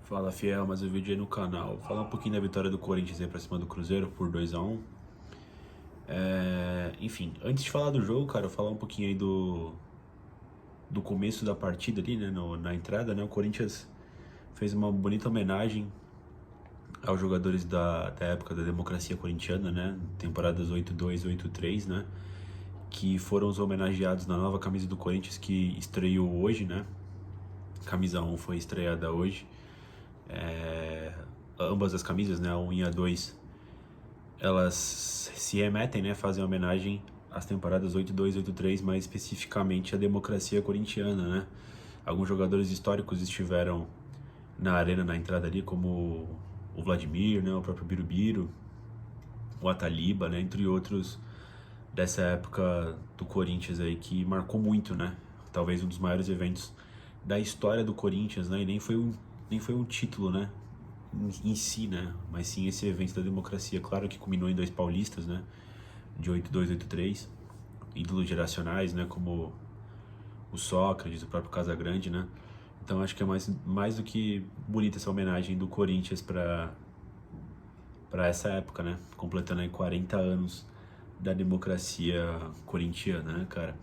Fala, fiel, mais um vídeo aí no canal. Falar um pouquinho da vitória do Corinthians aí pra cima do Cruzeiro por 2-1. Enfim, antes de falar do jogo, cara, eu falar um pouquinho aí do começo da partida ali, né, na entrada, né, o Corinthians fez uma bonita homenagem aos jogadores da época da democracia corintiana, né, temporadas 8-2, 8-3, né, que foram os homenageados na nova camisa do Corinthians que estreou hoje, né, camisa 1 foi estreada hoje. Ambas as camisas, né, a 1 e a 2, elas se remetem, né, fazem homenagem às temporadas 8-2, 8-3, mais especificamente à democracia corintiana, né. Alguns jogadores históricos estiveram na arena, na entrada ali, como o Vladimir, né, o próprio Birubiru, o Ataliba, né, entre outros dessa época do Corinthians aí, que marcou muito, né, talvez um dos maiores eventos da história do Corinthians, né, e nem foi um título, né, em si, né, mas sim esse evento da democracia, claro que culminou em dois paulistas, né, de 8-2, 8-3, ídolos geracionais, né, como o Sócrates, o próprio Casagrande, né, então acho que é mais do que bonita essa homenagem do Corinthians para essa época, né, completando aí 40 anos da democracia corintiana, né, cara.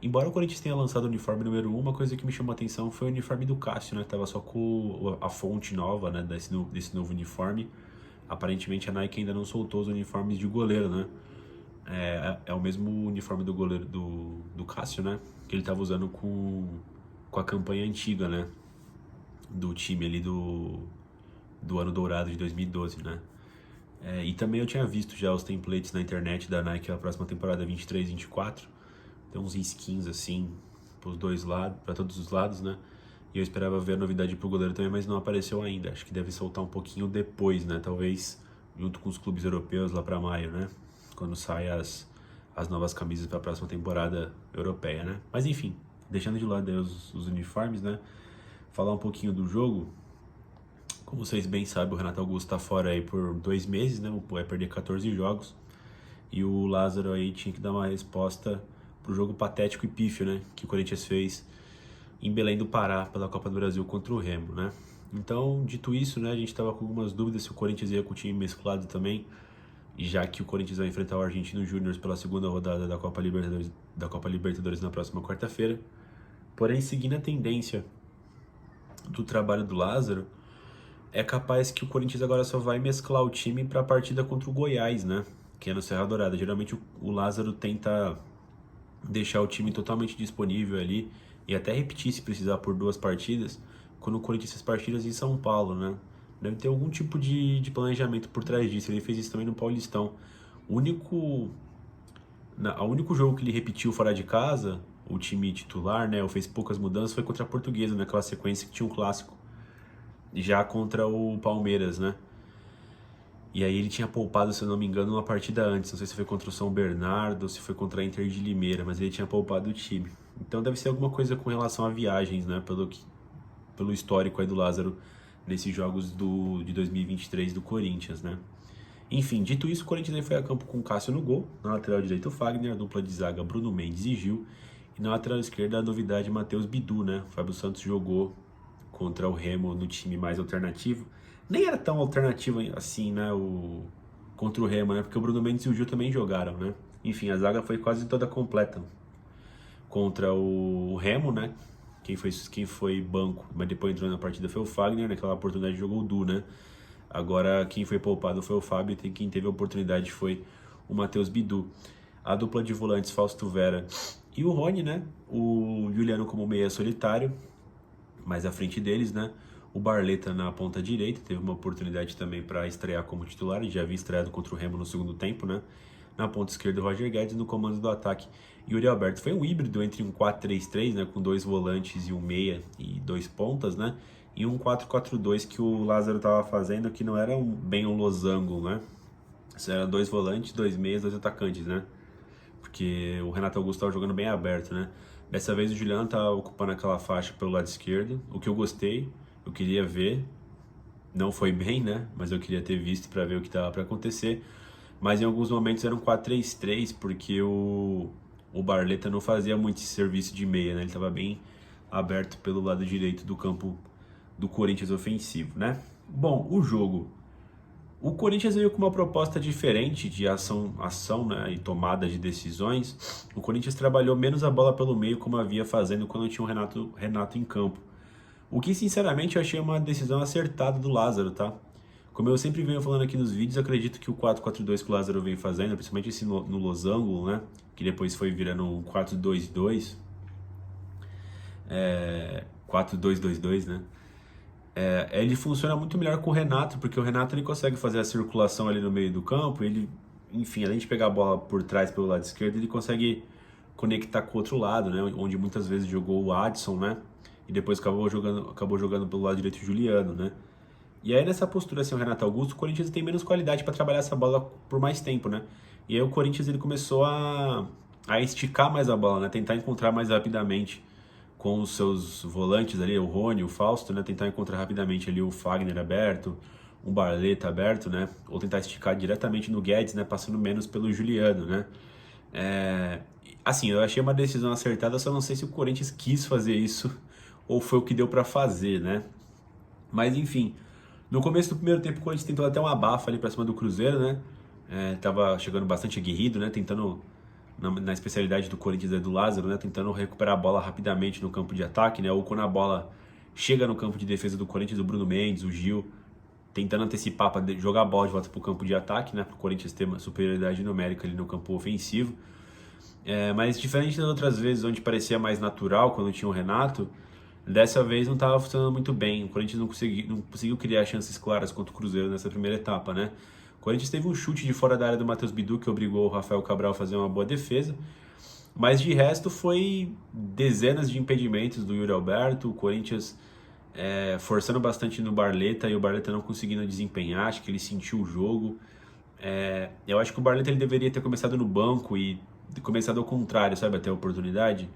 Embora o Corinthians tenha lançado o uniforme número 1, uma coisa que me chamou a atenção foi o uniforme do Cássio, né? Tava só com a fonte nova, né, desse novo uniforme. Aparentemente a Nike ainda não soltou os uniformes de goleiro, né? É o mesmo uniforme do goleiro do Cássio, né? Que ele tava usando com a campanha antiga, né? Do time ali do ano dourado de 2012, né? E também eu tinha visto já os templates na internet da Nike a próxima temporada 23, 24. Tem uns skins assim pros dois lados, para todos os lados, né? E eu esperava ver a novidade pro goleiro também, mas não apareceu ainda. Acho que deve soltar um pouquinho depois, né? Talvez junto com os clubes europeus lá para maio, né? Quando saem as novas camisas para a próxima temporada europeia, né? Mas enfim, deixando de lado aí os uniformes, né? Falar um pouquinho do jogo. Como vocês bem sabem, o Renato Augusto tá fora aí por 2 meses, né? Vai perder 14 jogos. E o Lázaro aí tinha que dar uma resposta pro jogo patético e pífio, né? Que o Corinthians fez em Belém do Pará pela Copa do Brasil contra o Remo, né? Então, dito isso, né? A gente tava com algumas dúvidas se o Corinthians ia com o time mesclado também, já que o Corinthians vai enfrentar o Argentino Júnior pela segunda rodada da Copa Libertadores na próxima quarta-feira. Porém, seguindo a tendência do trabalho do Lázaro, é capaz que o Corinthians agora só vai mesclar o time para a partida contra o Goiás, né? Que é no Serra Dourada. Geralmente o Lázaro tenta deixar o time totalmente disponível ali e até repetir se precisar por 2 partidas, quando o Corinthians fez partidas em São Paulo, né? Deve ter algum tipo de planejamento por trás disso. Ele fez isso também no Paulistão. O único jogo que ele repetiu fora de casa, o time titular, né? Ou fez poucas mudanças, foi contra a Portuguesa, naquela sequência que tinha um clássico já contra o Palmeiras, né? E aí ele tinha poupado, se eu não me engano, uma partida antes. Não sei se foi contra o São Bernardo ou se foi contra a Inter de Limeira, mas ele tinha poupado o time. Então deve ser alguma coisa com relação a viagens, né? Pelo histórico aí do Lázaro nesses jogos de 2023 do Corinthians, né? Enfim, dito isso, o Corinthians aí foi a campo com o Cássio no gol. Na lateral direita o Fagner, a dupla de zaga Bruno Mendes e Gil. E na lateral esquerda a novidade Matheus Bidu, né? O Fábio Santos jogou contra o Remo no time mais alternativo. Nem era tão alternativo assim, né, contra o Remo, né, porque o Bruno Mendes e o Gil também jogaram, né. Enfim, a zaga foi quase toda completa contra o Remo, né. Quem foi banco, mas depois entrou na partida foi o Fagner, naquela oportunidade jogou o Du, né. Agora quem foi poupado foi o Fábio e quem teve a oportunidade foi o Matheus Bidu. A dupla de volantes Fausto Vera e o Rony, né, o Juliano como meia solitário, mais à frente deles, né? O Barleta na ponta direita, teve uma oportunidade também para estrear como titular, ele já havia estreado contra o Remo no segundo tempo, né? Na ponta esquerda, o Roger Guedes, no comando do ataque, Yuri Alberto. Foi um híbrido entre um 4-3-3, né? Com 2 volantes e um meia e 2 pontas, né? E um 4-4-2 que o Lázaro estava fazendo, que não era bem um losango, né? Isso era 2 volantes, 2 meias, 2 atacantes, né? Porque o Renato Augusto estava jogando bem aberto, né? Dessa vez o Juliano tá ocupando aquela faixa pelo lado esquerdo, o que eu gostei, eu queria ver, não foi bem, né? Mas eu queria ter visto para ver o que tava para acontecer. Mas em alguns momentos era um 4-3-3, porque o Barleta não fazia muito esse serviço de meia, né? Ele estava bem aberto pelo lado direito do campo do Corinthians ofensivo, né? Bom, o jogo. O Corinthians veio com uma proposta diferente de ação, né, e tomada de decisões. O Corinthians trabalhou menos a bola pelo meio, como havia fazendo quando tinha o Renato em campo. O que, sinceramente, eu achei uma decisão acertada do Lázaro, tá? Como eu sempre venho falando aqui nos vídeos, acredito que o 4-4-2 que o Lázaro vem fazendo, principalmente esse no losango, né, que depois foi virando um 4-2-2, 4-2-2-2, né? Ele funciona muito melhor com o Renato, porque o Renato ele consegue fazer a circulação ali no meio do campo, ele, enfim, além de pegar a bola por trás pelo lado esquerdo, ele consegue conectar com o outro lado, né, onde muitas vezes jogou o Adson, né, e depois acabou jogando pelo lado direito o Juliano, né. E aí nessa postura assim, o Renato Augusto, o Corinthians tem menos qualidade para trabalhar essa bola por mais tempo, né. E aí o Corinthians ele começou a esticar mais a bola, né, tentar encontrar mais rapidamente com os seus volantes ali, o Rony, o Fausto, né, tentar encontrar rapidamente ali o Fagner aberto, um Barleta aberto, né, ou tentar esticar diretamente no Guedes, né, passando menos pelo Juliano, né. Assim, eu achei uma decisão acertada, só não sei se o Corinthians quis fazer isso ou foi o que deu para fazer, né. Mas enfim, no começo do primeiro tempo o Corinthians tentou até um abafa ali para cima do Cruzeiro, né, tava chegando bastante aguerrido, né, tentando na especialidade do Corinthians do Lázaro, né, tentando recuperar a bola rapidamente no campo de ataque, né, ou quando a bola chega no campo de defesa do Corinthians, o Bruno Mendes, o Gil, tentando antecipar para jogar a bola de volta para o campo de ataque, né, para o Corinthians ter uma superioridade numérica ali no campo ofensivo. Mas diferente das outras vezes, onde parecia mais natural quando tinha o Renato, dessa vez não estava funcionando muito bem. O Corinthians não conseguiu criar chances claras contra o Cruzeiro nessa primeira etapa, né? O Corinthians teve um chute de fora da área do Matheus Bidu que obrigou o Rafael Cabral a fazer uma boa defesa, mas de resto foi dezenas de impedimentos do Yuri Alberto, o Corinthians forçando bastante no Barleta e o Barleta não conseguindo desempenhar, acho que ele sentiu o jogo. Eu acho que o Barleta ele deveria ter começado no banco e começado ao contrário, sabe, até a oportunidade.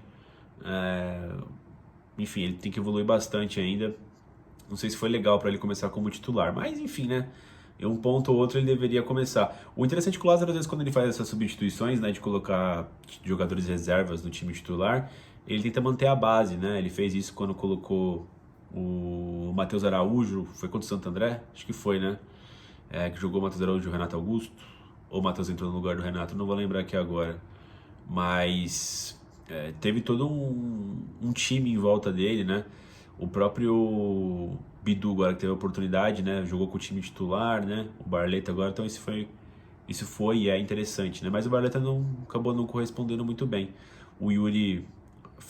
Enfim, ele tem que evoluir bastante ainda. Não sei se foi legal para ele começar como titular, mas enfim, né? Em um ponto ou outro ele deveria começar. O interessante é que o Lázaro, às vezes, quando ele faz essas substituições, né, de colocar jogadores reservas no time titular, ele tenta manter a base, né? Ele fez isso quando colocou o Matheus Araújo, foi contra o Santo André? Acho que foi, né? Que jogou o Matheus Araújo e o Renato Augusto. Ou o Matheus entrou no lugar do Renato, não vou lembrar aqui agora. Mas teve todo um time em volta dele, né? O próprio Bidu agora que teve a oportunidade, né? Jogou com o time titular, né? O Barleta agora, então isso foi e é interessante, né? Mas o Barleta acabou não correspondendo muito bem. O Yuri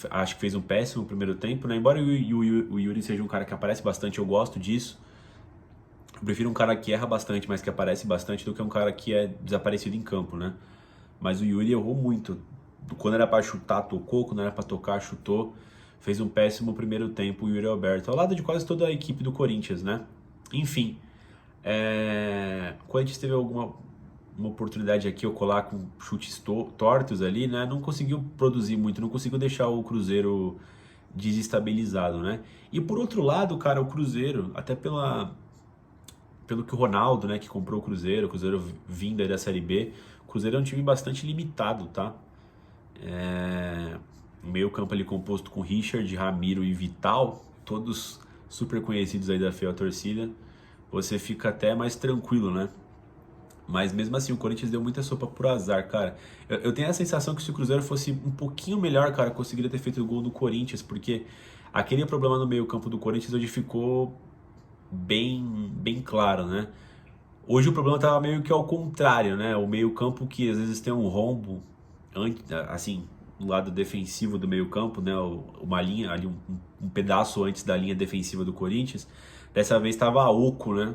acho que fez um péssimo primeiro tempo, né? Embora o Yuri seja um cara que aparece bastante, eu gosto disso. Eu prefiro um cara que erra bastante, mas que aparece bastante, do que um cara que é desaparecido em campo, né? Mas o Yuri errou muito. Quando era para chutar, tocou. Quando era para tocar, chutou. Fez um péssimo primeiro tempo o Yuri Alberto, ao lado de quase toda a equipe do Corinthians, né? Enfim, o Corinthians teve uma oportunidade aqui, eu colar com chutes tortos ali, né? Não conseguiu produzir muito, não conseguiu deixar o Cruzeiro desestabilizado, né? E por outro lado, cara, o Cruzeiro, até pelo que o Ronaldo, né, que comprou o Cruzeiro vindo aí da Série B, o Cruzeiro é um time bastante limitado, tá? O meio campo ali composto com Richard, Ramiro e Vital, todos super conhecidos aí da fiel torcida, você fica até mais tranquilo, né? Mas mesmo assim, o Corinthians deu muita sopa pro azar, cara. Eu tenho a sensação que se o Cruzeiro fosse um pouquinho melhor, cara, conseguiria ter feito o gol do Corinthians, porque aquele problema no meio campo do Corinthians hoje ficou bem claro, né? Hoje o problema estava meio que ao contrário, né? O meio-campo que às vezes tem um rombo, assim, do lado defensivo do meio-campo, né? Uma linha ali, um pedaço antes da linha defensiva do Corinthians. Dessa vez estava oco, né?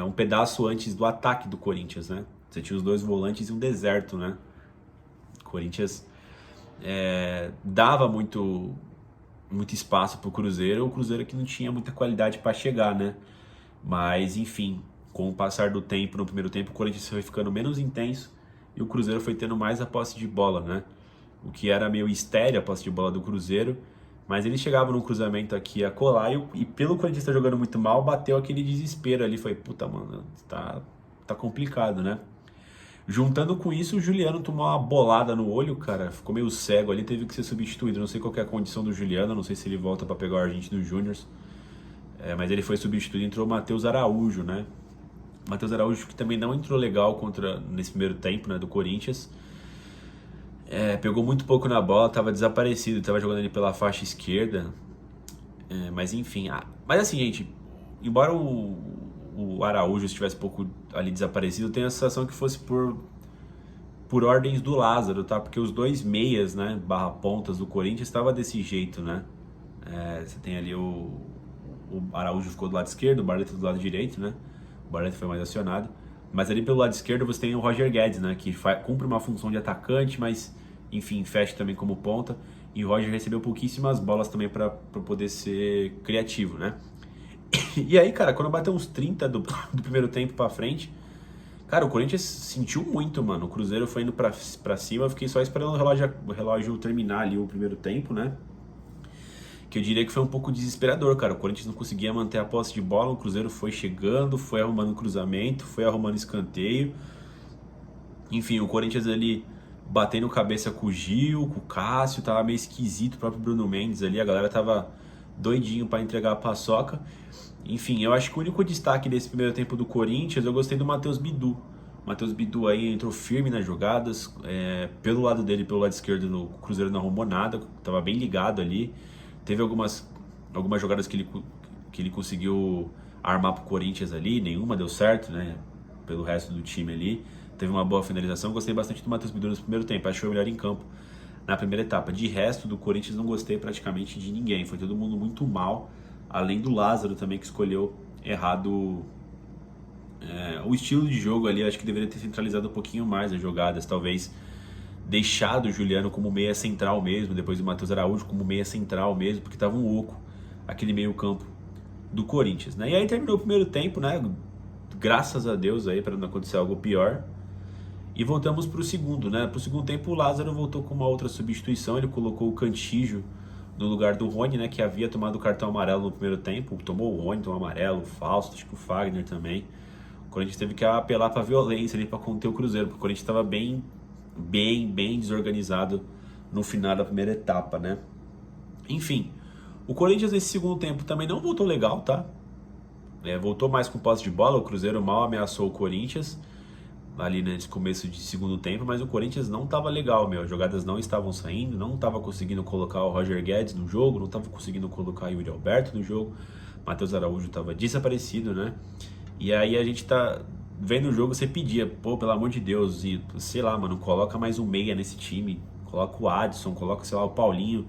Um pedaço antes do ataque do Corinthians, né? Você tinha os dois volantes e um deserto, né? O Corinthians dava muito espaço pro Cruzeiro, o Cruzeiro que não tinha muita qualidade para chegar, né? Mas, enfim, com o passar do tempo, no primeiro tempo, o Corinthians foi ficando menos intenso e o Cruzeiro foi tendo mais a posse de bola, né? O que era meio estéreo a posse de bola do Cruzeiro, mas eles chegavam num cruzamento aqui a colar e pelo Corinthians estar jogando muito mal, bateu aquele desespero ali, foi, puta, mano, tá complicado, né? Juntando com isso, o Juliano tomou uma bolada no olho, cara, ficou meio cego ali, teve que ser substituído. Não sei qual que é a condição do Juliano, não sei se ele volta para pegar o Argentino Júnior. mas ele foi substituído, entrou o Matheus Araújo, né? Matheus Araújo que também não entrou legal nesse primeiro tempo, né, do Corinthians. Pegou muito pouco na bola, estava desaparecido, estava jogando ali pela faixa esquerda. Mas enfim, mas assim, gente, embora o Araújo estivesse um pouco ali desaparecido, eu tenho a sensação que fosse por ordens do Lázaro, tá? Porque os dois meias, né, barra pontas do Corinthians estava desse jeito, né? Você tem ali o Araújo ficou do lado esquerdo, o Barleta do lado direito, né? O Barleta foi mais acionado. Mas ali pelo lado esquerdo você tem o Roger Guedes, né? Que cumpre uma função de atacante, mas enfim, fecha também como ponta. E o Roger recebeu pouquíssimas bolas também para poder ser criativo, né? E aí, cara, quando bateu uns 30 do primeiro tempo pra frente, cara, o Corinthians sentiu muito, mano. O Cruzeiro foi indo pra cima, eu fiquei só esperando o relógio terminar ali o primeiro tempo, né? Que eu diria que foi um pouco desesperador, cara. O Corinthians não conseguia manter a posse de bola, o Cruzeiro foi chegando, foi arrumando cruzamento, foi arrumando escanteio. Enfim, o Corinthians ali batendo cabeça com o Gil, com o Cássio, tava meio esquisito, o próprio Bruno Mendes ali, a galera tava doidinho pra entregar a paçoca. Enfim, eu acho que o único destaque desse primeiro tempo do Corinthians, eu gostei do Matheus Bidu. O Matheus Bidu aí entrou firme nas jogadas, pelo lado dele, pelo lado esquerdo, o Cruzeiro não arrumou nada, tava bem ligado ali. Teve algumas jogadas que ele conseguiu armar pro Corinthians ali, nenhuma deu certo, né? Pelo resto do time ali. Teve uma boa finalização. Gostei bastante do Matheus Bidu no primeiro tempo. Acho que foi o melhor em campo na primeira etapa. De resto, do Corinthians não gostei praticamente de ninguém. Foi todo mundo muito mal. Além do Lázaro também, que escolheu errado o estilo de jogo ali. Acho que deveria ter centralizado um pouquinho mais as jogadas. Talvez deixado o Juliano como meia central mesmo, depois o Matheus Araújo como meia central mesmo, porque tava um oco aquele meio campo do Corinthians, né? E aí terminou o primeiro tempo, né? Graças a Deus aí, para não acontecer algo pior. E voltamos para o segundo, né? Para o segundo tempo o Lázaro voltou com uma outra substituição, ele colocou o Cantígio no lugar do Rony, né? Que havia tomado o cartão amarelo no primeiro tempo, tomou o Rony, tomou o amarelo, o Fausto, acho que o Fagner também. O Corinthians teve que apelar para violência ali para conter o Cruzeiro, porque o Corinthians estava bem desorganizado no final da primeira etapa, né? Enfim, o Corinthians nesse segundo tempo também não voltou legal, tá? Voltou mais com posse de bola, o Cruzeiro mal ameaçou o Corinthians ali nesse começo de segundo tempo, mas o Corinthians não estava legal, meu. As jogadas não estavam saindo, não estava conseguindo colocar o Roger Guedes no jogo, não estava conseguindo colocar o Yuri Alberto no jogo, Matheus Araújo estava desaparecido, né? E aí a gente tá vendo o jogo, você pedia, pô, pelo amor de Deus, e sei lá, mano, coloca mais um meia nesse time, coloca o Adson, coloca, sei lá, o Paulinho,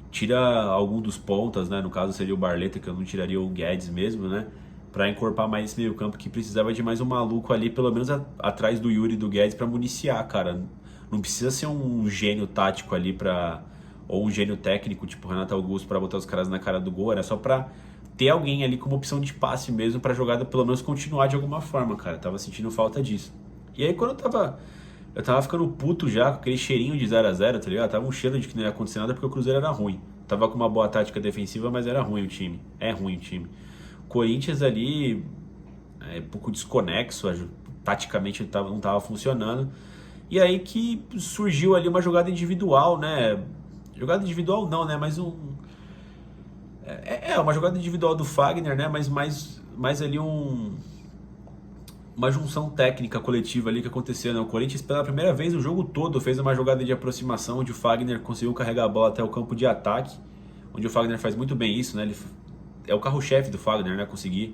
tira algum dos pontas, né, no caso seria o Barleta, que eu não tiraria o Guedes mesmo, né, pra encorpar mais esse meio campo, que precisava de mais um maluco ali, pelo menos atrás do Yuri e do Guedes pra municiar, cara. Não precisa ser um gênio tático ali ou um gênio técnico, tipo Renato Augusto, pra botar os caras na cara do gol, era só pra ter alguém ali como opção de passe mesmo pra jogada pelo menos continuar de alguma forma, cara. Tava sentindo falta disso. E aí quando eu tava ficando puto já com aquele cheirinho de 0x0, tá ligado? Tava um cheiro de que não ia acontecer nada porque o Cruzeiro era ruim. Tava com uma boa tática defensiva, mas era ruim o time. É ruim o time. Corinthians ali um pouco desconexo, taticamente não tava funcionando. E aí que surgiu ali uma jogada individual, né? Jogada individual não, né? Mas uma jogada individual do Fagner, né? Mas mais ali uma junção técnica coletiva ali que aconteceu, né? O Corinthians pela primeira vez no jogo todo fez uma jogada de aproximação onde o Fagner conseguiu carregar a bola até o campo de ataque, onde o Fagner faz muito bem isso, né? Ele é o carro-chefe do Fagner, né? Conseguir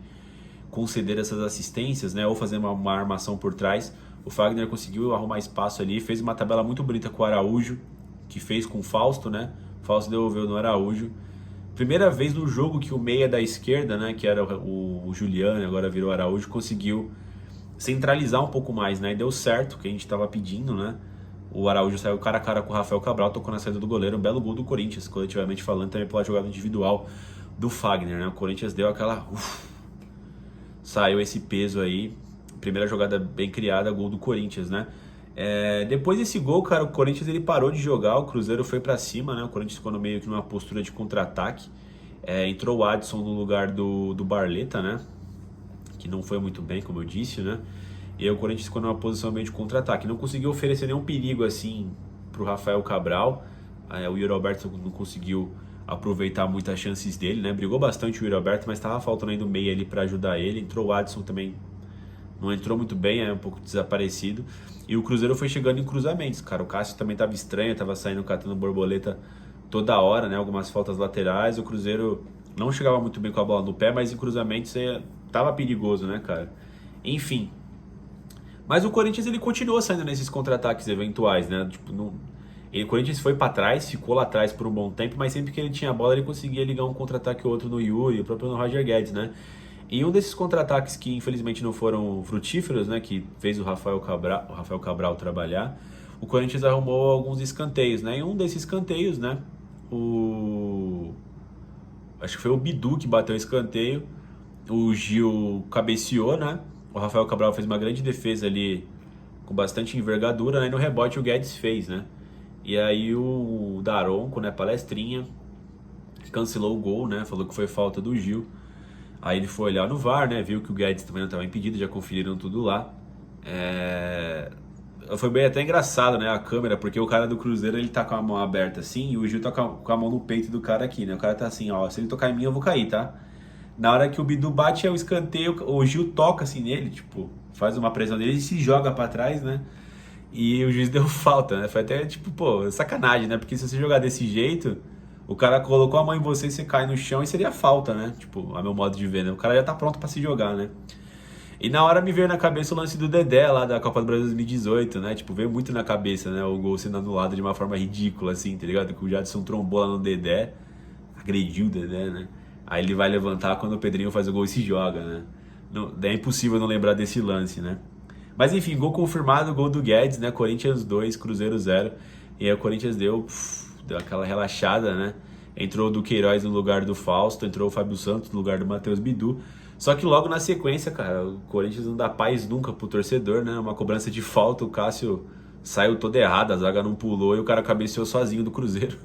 conceder essas assistências, né? Ou fazer uma armação por trás. O Fagner conseguiu arrumar espaço ali, fez uma tabela muito bonita com o Araújo, que fez com o Fausto, né? O Fausto devolveu no Araújo. Primeira vez no jogo que o meia da esquerda, né, que era o Juliano, agora virou Araújo, conseguiu centralizar um pouco mais, né? E deu certo, o que a gente estava pedindo, né? O Araújo saiu cara a cara com o Rafael Cabral, tocou na saída do goleiro, um belo gol do Corinthians, coletivamente falando, também pela jogada individual do Fagner, né? O Corinthians deu aquela... saiu esse peso aí, primeira jogada bem criada, gol do Corinthians, né? Depois desse gol, cara, o Corinthians ele parou de jogar, o Cruzeiro foi pra cima, né? O Corinthians ficou meio que numa postura de contra-ataque. Entrou o Adson no lugar do Barleta, né? Que não foi muito bem, como eu disse, né? E aí o Corinthians ficou numa posição meio de contra-ataque. Não conseguiu oferecer nenhum perigo, assim, pro Rafael Cabral. O Yuri Alberto não conseguiu aproveitar muitas chances dele, né? Brigou bastante o Yuri Alberto, mas estava faltando ainda o meio ali para ajudar ele. Entrou o Adson também, não entrou muito bem, é um pouco desaparecido. E o Cruzeiro foi chegando em cruzamentos, cara. O Cássio também estava estranho, estava saindo catando borboleta toda hora, né? Algumas faltas laterais. O Cruzeiro não chegava muito bem com a bola no pé, mas em cruzamentos tava perigoso, né, cara? Enfim. Mas o Corinthians, ele continua saindo nesses contra-ataques eventuais, né? Tipo, o Corinthians foi para trás, ficou lá atrás por um bom tempo, mas sempre que ele tinha a bola, ele conseguia ligar um contra-ataque ou outro no Yuri, o próprio no Roger Guedes, né? E um desses contra-ataques que infelizmente não foram frutíferos, né, que fez o Rafael Cabral trabalhar, o Corinthians arrumou alguns escanteios, né? E um desses escanteios, né, acho que foi o Bidu que bateu o escanteio, o Gil cabeceou, né? O Rafael Cabral fez uma grande defesa ali com bastante envergadura, né? E no rebote o Guedes fez, né? E aí o Daronco, né, palestrinha, cancelou o gol, né? Falou que foi falta do Gil. Aí ele foi olhar no VAR, né? Viu que o Guedes também não estava impedido, já conferiram tudo lá. Foi bem até engraçado, né? A câmera, porque o cara do Cruzeiro, ele tá com a mão aberta assim, e o Gil tá com a mão no peito do cara aqui, né? O cara tá assim, ó, se ele tocar em mim eu vou cair, tá? Na hora que o Bidu bate o escanteio, o Gil toca assim nele, tipo, faz uma pressão nele e se joga pra trás, né? E o juiz deu falta, né? Foi até tipo, pô, sacanagem, né? Porque se você jogar desse jeito, o cara colocou a mão em você e você cai no chão e seria falta, né? Tipo, a meu modo de ver, né? O cara já tá pronto pra se jogar, né? E na hora me veio na cabeça o lance do Dedé lá da Copa do Brasil 2018, né? Tipo, veio muito na cabeça, né? O gol sendo anulado de uma forma ridícula, assim, tá ligado? Que o Jadson trombou lá no Dedé, agrediu o Dedé, né? Aí ele vai levantar quando o Pedrinho faz o gol e se joga, né? Não, é impossível não lembrar desse lance, né? Mas enfim, gol confirmado, gol do Guedes, né? Corinthians 2, Cruzeiro 0. E aí o Corinthians deu aquela relaxada, né? Entrou o Duqueiroz no lugar do Fausto, entrou o Fábio Santos no lugar do Matheus Bidu. Só que logo na sequência, cara, o Corinthians não dá paz nunca pro torcedor, né? Uma cobrança de falta, o Cássio saiu todo errado, a zaga não pulou e o cara cabeceou sozinho do Cruzeiro.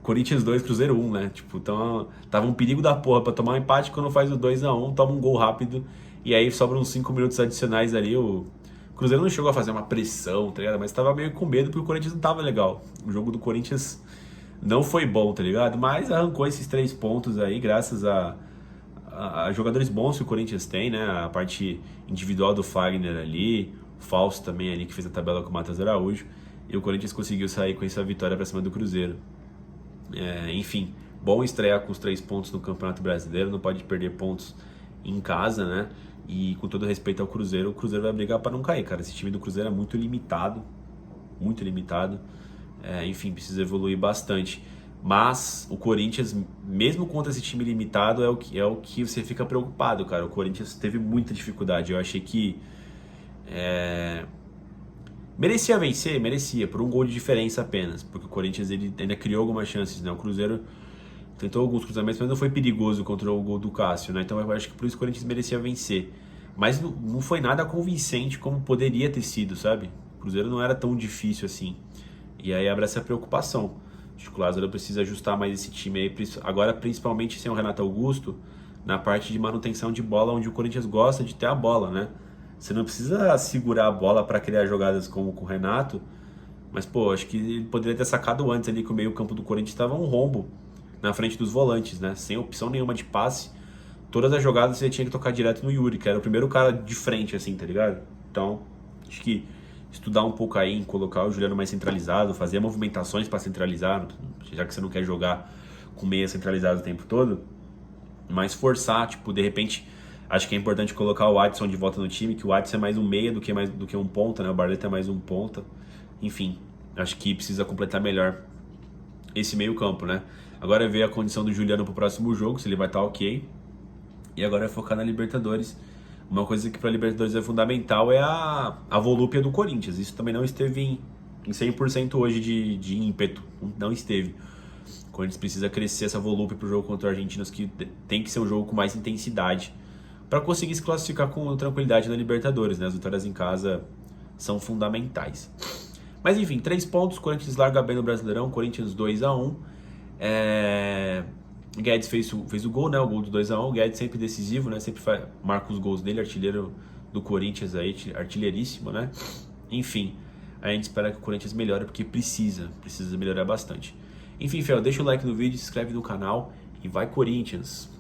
Corinthians 2, Cruzeiro 1, né? Tipo, então tava um perigo da porra pra tomar um empate. Quando faz o 2-1, toma um gol rápido e aí sobram uns 5 minutos adicionais ali. O Cruzeiro não chegou a fazer uma pressão, tá ligado? Mas tava meio com medo porque o Corinthians não tava legal. O jogo do Corinthians não foi bom, tá ligado? Mas arrancou esses 3 pontos aí graças a jogadores bons que o Corinthians tem, né? A parte individual do Fagner ali, o Fausto também ali que fez a tabela com o Matheus Araújo. E o Corinthians conseguiu sair com essa vitória pra cima do Cruzeiro. Enfim, bom estrear com os 3 pontos no Campeonato Brasileiro, não pode perder pontos em casa, né? E com todo respeito ao Cruzeiro, o Cruzeiro vai brigar para não cair, cara. Esse time do Cruzeiro é muito limitado, muito limitado. Enfim, precisa evoluir bastante. Mas o Corinthians, mesmo contra esse time limitado, é o que você fica preocupado, cara. O Corinthians teve muita dificuldade. Eu achei que merecia vencer, merecia, por um gol de diferença apenas, porque o Corinthians ele ainda criou algumas chances, né? O Cruzeiro tentou alguns cruzamentos, mas não foi perigoso contra o gol do Cássio, né? Então eu acho que por isso o Corinthians merecia vencer. Mas não foi nada convincente como poderia ter sido, sabe? O Cruzeiro não era tão difícil assim. E aí abre essa preocupação. Acho que o Lázaro precisa ajustar mais esse time aí, agora principalmente sem o Renato Augusto, na parte de manutenção de bola, onde o Corinthians gosta de ter a bola, né? Você não precisa segurar a bola para criar jogadas como com o Renato, mas, pô, acho que ele poderia ter sacado antes ali que o meio-campo do Corinthians estava um rombo na frente dos volantes, né? Sem opção nenhuma de passe. Todas as jogadas você tinha que tocar direto no Yuri, que era o primeiro cara de frente, assim, tá ligado? Então, acho que estudar um pouco aí em colocar o Juliano mais centralizado, fazer movimentações para centralizar, já que você não quer jogar com meia centralizado o tempo todo, mas forçar, tipo, de repente. Acho que é importante colocar o Adson de volta no time, que o Adson é mais um meia do que um ponta, né? O Barleta é mais um ponta. Enfim, acho que precisa completar melhor esse meio campo, né? Agora é ver a condição do Juliano pro próximo jogo, se ele vai estar ok. E agora é focar na Libertadores. Uma coisa que para Libertadores é fundamental é a volúpia do Corinthians. Isso também não esteve em 100% hoje de ímpeto. Não esteve. O Corinthians precisa crescer essa volúpia pro jogo contra o Argentinos, que tem que ser um jogo com mais intensidade, para conseguir se classificar com tranquilidade na Libertadores, né? As vitórias em casa são fundamentais. Mas enfim, 3 pontos, Corinthians larga bem no Brasileirão, Corinthians 2-1. Guedes fez o gol, né? O gol do 2-1. O Guedes sempre decisivo, né? Sempre marca os gols dele, artilheiro do Corinthians aí, artilheiríssimo, né? Enfim, a gente espera que o Corinthians melhore, porque precisa melhorar bastante. Enfim, Fel, deixa o like no vídeo, se inscreve no canal e vai Corinthians!